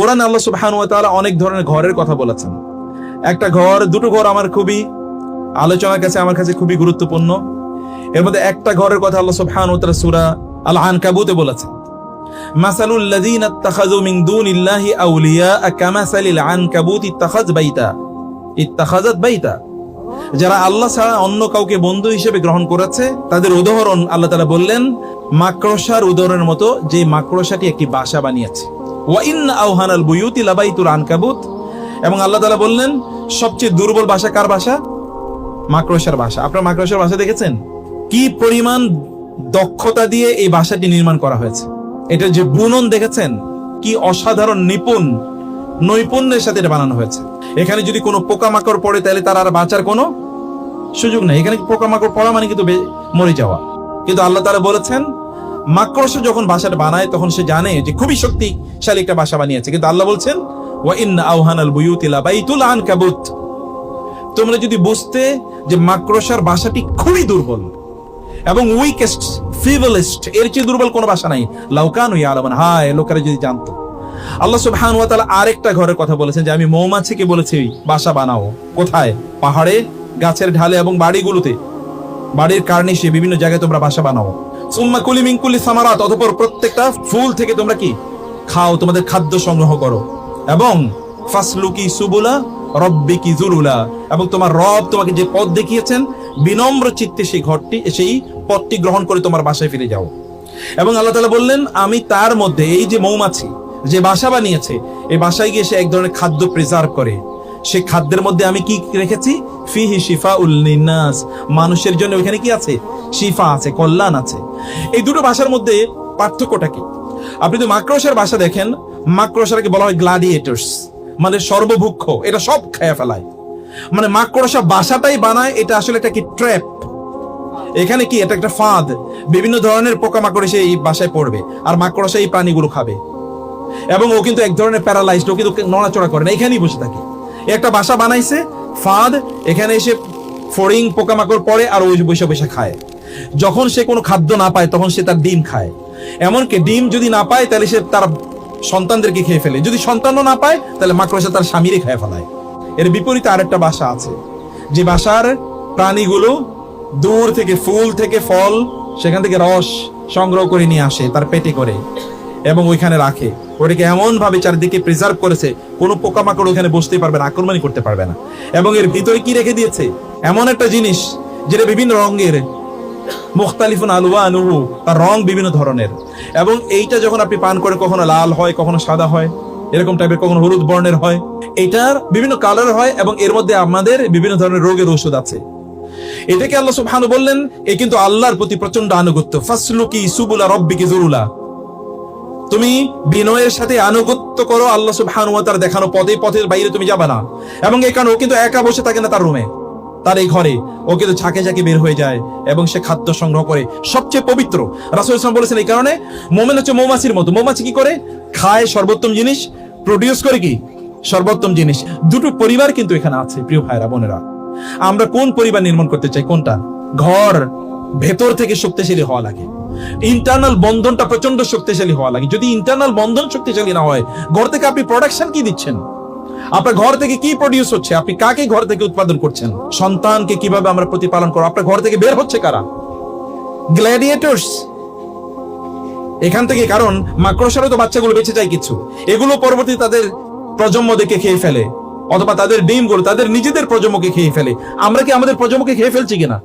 কোরআনে আল্লাহ সুবহানাহু ওয়া তাআলা অনেক ধরনের ঘরের কথা বলেছেন। একটা ঘর, দুটো ঘর আমার খুবই আলোচনার কাছে আমার কাছে খুবই গুরুত্বপূর্ণ। এর মধ্যে একটা ঘরের কথা আল্লাহ সুবহানাহু ওয়া তাআলা সূরা আল আনকাবুতে বলেছেন, মাসালুল লাযীনা ইত্তাখাযু মিন দুনিল্লাহি আউলিয়া কামাসালিল আনকাবুত ইত্তাখাযাত বাইতা। যারা আল্লাহ ছাড়া অন্য কাউকে বন্ধু হিসেবে গ্রহণ করেছে তাদের উদাহরণ আল্লাহ তাআলা বললেন মাকড়সার উদাহরণের মতো, যে মাকড়সাটি একটি বাসা বানিয়েছে। ওয়া ইন্না আওহানাল বুয়ুতি লাবাইতুল আনকাবুত। এবং আল্লাহ তাআলা বললেন সবচেয়ে দুর্বল বাসা কার বাসা? মাকড়সার বাসা। আপনারা মাকড়সার বাসা দেখেছেন? কি পরিমাণ দক্ষতা দিয়ে এই বাসাটি নির্মাণ করা হয়েছে। এটা যে বুনন দেখেছেন, কি অসাধারণ নৈপুণ্যের সাথে এটা বানানো হয়েছে। এখানে যদি কোনো পোকামাকড় পড়ে তাহলে তার আর বাঁচার কোনো সুযোগ নেই। এখানে পোকামাকড় পড়া মানে কিন্তু মরে যাওয়া। কিন্তু আল্লাহ তাআলা বলেছেন মাকড়সা যখন বাসাটা বানায় তখন সে জানে যে খুবই শক্তিশালী একটা বাসা বানিয়েছে। কিন্তু আল্লাহ বলছেন ওয়া ইন্না আওহানাল বুয়ুতি লাবাইতুল আনকাবুত। তোমরা যদি বুঝতে যে মাকড়সার বাসাটি খুবই দুর্বল এবং উইকেস্ট, ফিবলেস্ট, এর চেয়ে দুর্বল কোনো বাসা নাই। লাউ কানু ইয়ালামুন, হায় লোকেরা যদি জানতো। আল্লাহ সুবহানাহু ওয়া তাআলা আরেকটা ঘরের কথা বলেছেন যে আমি মৌমাছিকে বলেছি বাসা বানাও। কোথায়? পাহাড়ে, গাছের ঢালে এবং বাড়িগুলোতে, বাড়ির কার্নিশে, বিভিন্ন জায়গায় তোমরা বাসা বানাও। সুম্মা কুলি মিন কুল্লি সামারাত, অতঃপর প্রত্যেকটা ফুল থেকে তোমরা কি খাও, তোমাদের খাদ্য সংগ্রহ করো। এবং ফাসলুকি সুবুলা রব্বিকি যুরুলা, এবং তোমার রব তোমাকে যে পথ দেখিয়েছেন বিনম্র চিত্তে সেই পথটি গ্রহণ করে তোমার বাসায় ফিরে যাও। এবং আল্লাহ তাআলা বললেন আমি তার মধ্যে, এই যে মৌমাছি যে বাসা বানিয়েছে, এই বাসায় গিয়ে সে এক ধরনের খাদ্য প্রিজার্ভ করে। সে খাদ্যের মধ্যে আমি কি রেখেছি? ফিহি শিফাউল লিন্নাস, মানুষের জন্য ওখানে কি আছে? শিফা আছে, কল্যাণ আছে। এই দুটো বাসার মধ্যে পার্থক্যটা কি? আপনি তো মাকড়সার বাসা দেখেন, মাকড়সাকে বলা হয় গ্লাডিয়েটরস, মানে সর্বভুক্ষ, এটা সব খেয়ে ফেলায়। মানে মাকড়সা বাসাটাই বানায়, এটা আসলে একটা কি ট্র্যাপ। এখানে কি এটা একটা ফাঁদ, বিভিন্ন ধরনের পোকামাকড় এসে এই বাসায় পড়বে আর মাকড়সা এই প্রাণীগুলো খাবে। এবং ও কিন্তু এক ধরনের প্যারালাইজড, ও কিন্তু নড়াচড়া করে না, এখানেই বসে থাকে। একটা বাসা বানাইছে ফাঁদ, এখানে এসে ফড়িং পোকামাকড় পড়ে আর ওই বসে বসে খায়। যখন সে কোনো খাদ্য না পায় তখন সে তার ডিম খায়। এমনকি ডিম যদি না পায় তাহলে সে তার সন্তানদেরকে খেয়ে ফেলে। যদি সন্তানও না পায় তাহলে মাকড়সা তার স্বামীরে খেয়ে ফেলায়। এর বিপরীতে আরেকটা বাসা আছে, যে বাসার প্রাণীগুলো দূর থেকে ফুল থেকে ফল, সেখান থেকে রস সংগ্রহ করে নিয়ে আসে তার পেটে করে এবং ওইখানে রাখে। ওটাকে এমন ভাবে চারিদিকে প্রিজার্ভ করেছে কোনো পোকামাকড় ওখানে বসতেই পারবে না, আক্রমণই করতে পারবে না। এবং এর ভিতরে কি রেখে দিয়েছে? এমন একটা জিনিস যেটা বিভিন্ন রঙের, মুখতালিফুন আলওয়ানুহু, তার রং বিভিন্ন ধরনের। এবং এইটা যখন আপনি পান করে কখনো লাল হয়, কখনো সাদা হয়, এরকম টাইপের, কখনো হলুদ বর্ণের হয়। এটার বিভিন্ন কালার হয় এবং এর মধ্যে আমাদের বিভিন্ন ধরনের রোগের ওষুধ আছে। এটাকে আল্লাহ সুবহানাহু বললেন এ কিন্তু আল্লাহর প্রতি প্রচন্ড আনুগত্য। ফাসলুকি সুবুলা রব্বিকি যুরুলা, তুমি বিনয়ের সাথে আনুগত্য করো আল্লাহ সুবহানাহু ওয়া তাআলা দেখানো পথে, পথের বাইরে তুমি যাবে না। এবং এই কারণে ও কিন্তু একা বসে থাকে না তার রুমে, তার এই ঘরে, ও কিন্তু ঝাঁকে ঝাঁকে বের হয়ে যায় এবং সে খাদ্য সংগ্রহ করে সবচেয়ে পবিত্র। রাসূল সাল্লাল্লাহু আলাইহি ওয়াসাল্লাম বলেছেন এই কারণে মুমিন হচ্ছে মৌমাছির মতো। মৌমাছি কি করে? খায় সর্বোত্তম জিনিস, প্রডিউস করে কি সর্বোত্তম জিনিস। দুটো পরিবার কিন্তু এখানে আছে প্রিয় ভাইরা বোনেরা। আমরা কোন পরিবার নির্মাণ করতে চাই? কোনটা? ঘর ভেতর থেকে শক্তিশালী হওয়া লাগে, ইন্টারনাল বন্ধনটা প্রচন্ড শক্তিশালী হওয়া লাগে। যদি ইন্টারনাল বন্ধন শক্তিশালী না হয়, ঘর থেকে আপনি প্রোডাকশন কি দিচ্ছেন? আপনার ঘর থেকে কি প্রডিউস হচ্ছে? আপনি কাকে ঘর থেকে উৎপাদন করছেন? সন্তানকে কিভাবে আমরা প্রতিপালন করব? আপনার ঘর থেকে বের হচ্ছে কারা? গ্ল্যাডিয়েটরস এখান থেকে। কারণ মাকড়সারও তো বাচ্চাগুলো বেঁচে যায় কিছু, এগুলো পরবর্তী তাদের প্রজন্ম দেখে খেয়ে ফেলে, অথবা তাদের ডিমগুলো তাদের নিজেদের প্রজন্মকে খেয়ে ফেলে। আমরা কি আমাদের প্রজন্মকে খেয়ে ফেলছি কিনা?